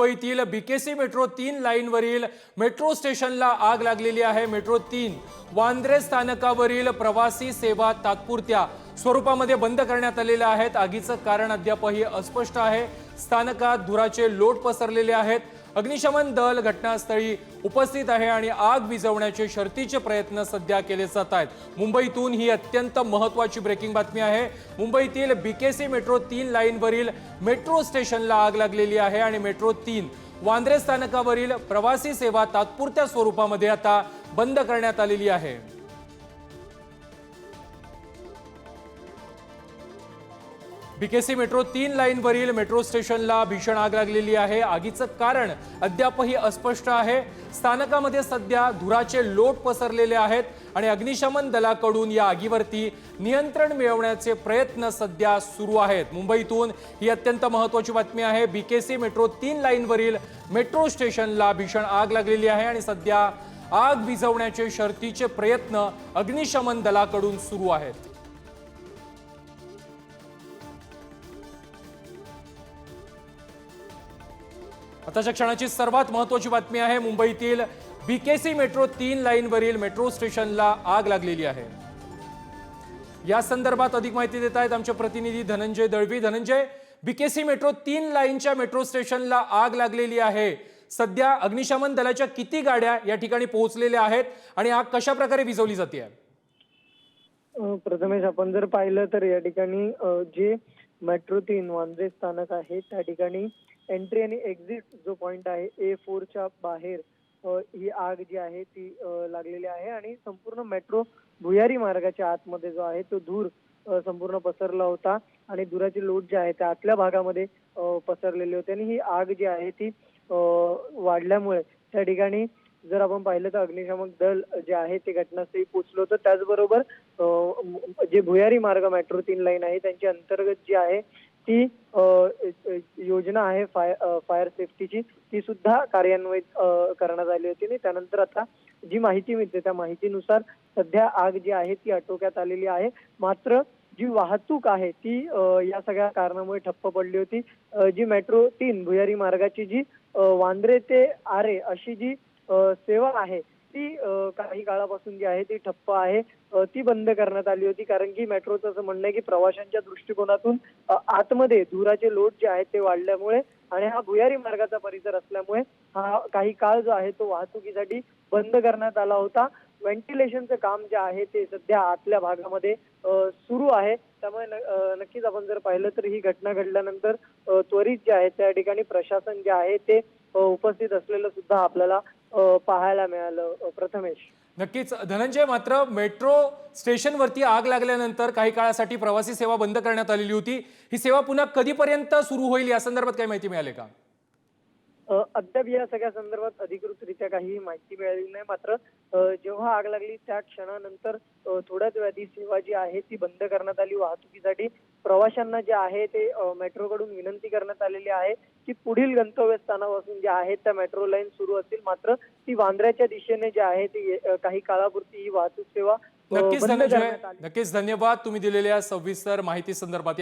मुंबईतील BKC metro 3 लाईनवरील metro स्टेशनला आग लागलेली आहे। मेट्रो 3 वांद्रे स्थानकावरील प्रवासी सेवा तात्पुरत्या स्वरूपामध्ये बंद करण्यात आलेल्या आहेत। आगीचं कारण अद्यापही अस्पष्ट आहे। स्थानकात धुराचे लोट पसरलेले आहेत। अग्निशमन दल घटनास्थळी उपस्थित आहे आणि आग विझवण्याचे शर्थीचे प्रयत्न सध्या केले जात आहेत। मुंबईतून ही अत्यंत महत्त्वाची ब्रेकिंग बातमी आहे। मुंबईतील बीकेसी मेट्रो 3 लाईनवरील मेट्रो स्टेशनला आग लागलेली आहे आणि मेट्रो 3 वांद्रे स्थानकावरील प्रवासी सेवा तात्पुरत्या स्वरूपामध्ये आता बंद करण्यात आलेली आहे। बीकेसी मेट्रो 3 लाईनवरील मेट्रो स्टेशनला भीषण आग लागलेली आहे। आगीचं कारण अद्यापही अस्पष्ट आहे। स्थानकामध्ये सध्या धुराचे लोट पसरलेले आहेत आणि अग्निशमन दलाकडून या आगीवरती नियंत्रण मिळवण्याचे प्रयत्न सध्या सुरू आहेत। मुंबईतून ही अत्यंत महत्त्वाची बातमी आहे। बीकेसी मेट्रो 3 लाईनवरील मेट्रो स्टेशनला भीषण आग लागलेली आहे आणि सध्या आग विझवण्याचे शर्थीचे प्रयत्न अग्निशमन दलाकडून सुरू आहेत। आताच्या क्षणाची सर्वात महत्त्वाची बातमी आहे। मुंबईतील बीकेसी मेट्रो 3 लाईनवरील मेट्रो स्टेशनला आग लागलेली आहे। या संदर्भात अधिक माहिती देत आहेत आमचे प्रतिनिधी धनंजय दळवी। धनंजय, बीकेसी मेट्रो 3 लाईनच्या मेट्रो स्टेशनला आग लागलेली आहे। सध्या अग्निशमन दलाच्या किती गाड्या या ठिकाणी पोहोचलेल्या आहेत आणि आग कशा प्रकारे विझवली जाते? प्रथमेश, आपण जर पाहिलं तर या ठिकाणी जे मेट्रो 3 वांद्रे स्थानक आहे त्या ठिकाणी एंट्री आणि एक्झिट जो पॉइंट आहे A4 च्या बाहेर ही आग जी आहे ती लागलेली आहे आणि संपूर्ण मेट्रो भुयारी मार्गाच्या आतमध्ये जो आहे तो धूर संपूर्ण पसरला होता आणि धुराचे लोट जे आहे त्या आतल्या भागामध्ये पसरलेले होते आणि ही आग जी आहे ती वाढल्यामुळे त्या ठिकाणी जर आपण पाहिलं तर अग्निशमन दल जे आहे ते घटनास्थळी पोहोचलं होतं। त्याचबरोबर जे भुयारी मार्ग मेट्रो 3 लाईन आहे त्यांच्या अंतर्गत जी आहे ती योजना आहे फायर सेफ्टीची ती सुद्धा कार्यान्वित करण्यात आली होती आणि त्यानंतर आता जी माहिती मिळते त्या माहितीनुसार सध्या आग जी आहे ती आटोक्यात आलेली आहे। मात्र जी वाहतूक आहे ती या सगळ्या कारणामुळे ठप्प पडली होती। जी मेट्रो 3 भुयारी मार्गाची जी वांद्रे ते आरे अशी जी सेवा आहे ती काही काळापासून जी आहे ती ठप्प आहे, ती बंद करण्यात आली होती। कारण की मेट्रोचं असं म्हणणं आहे की प्रवाशांच्या दृष्टिकोनातून आतमध्ये धुराचे लोट जे आहेत ते वाढल्यामुळे आणि हा भुयारी मार्गाचा परिसर असल्यामुळे हा काही काळ जो आहे तो वाहतुकीसाठी बंद करण्यात आला होता। व्हेंटिलेशनचं काम जे आहे ते सध्या आतल्या भागामध्ये सुरू आहे। त्यामुळे नक्कीच आपण जर पाहिलं तर ही घटना घडल्यानंतर त्वरित जे आहे त्या ठिकाणी प्रशासन जे आहे ते उपस्थित असलेलं सुद्धा आपल्याला पाहायला मिळालं। प्रथमेश, नक्कीच धनंजय, मात्र मेट्रो स्टेशनवरती आग लागल्यानंतर काही काळासाठी प्रवासी सेवा बंद करण्यात आलेली होती। ही सेवा पुन्हा कधीपर्यंत सुरू होईल या संदर्भात काही माहिती मिळाली का? अद्याप या सगळ्या संदर्भात अधिकृतरित्या काही माहिती मिळालेली नाही। मात्र जेव्हा आग लागली त्या क्षणानंतर थोड्याच वेळात ही सेवा जी आहे ती बंद करण्यात आली। वाहतुकीसाठी प्रवाशांना जे आहे ते मेट्रोकडून विनंती करण्यात आलेली आहे की पुढील गंतव्यस्थानापासून जे आहे त्या मेट्रो लाईन सुरू असतील, मात्र ती वांद्र्याच्या दिशेने जे आहे ती काही काळापुरती ही वाहतूक सेवा नक्कीच धनंजय, नक्कीच धन्यवाद तुम्ही दिलेल्या सविस्तर माहिती संदर्भात।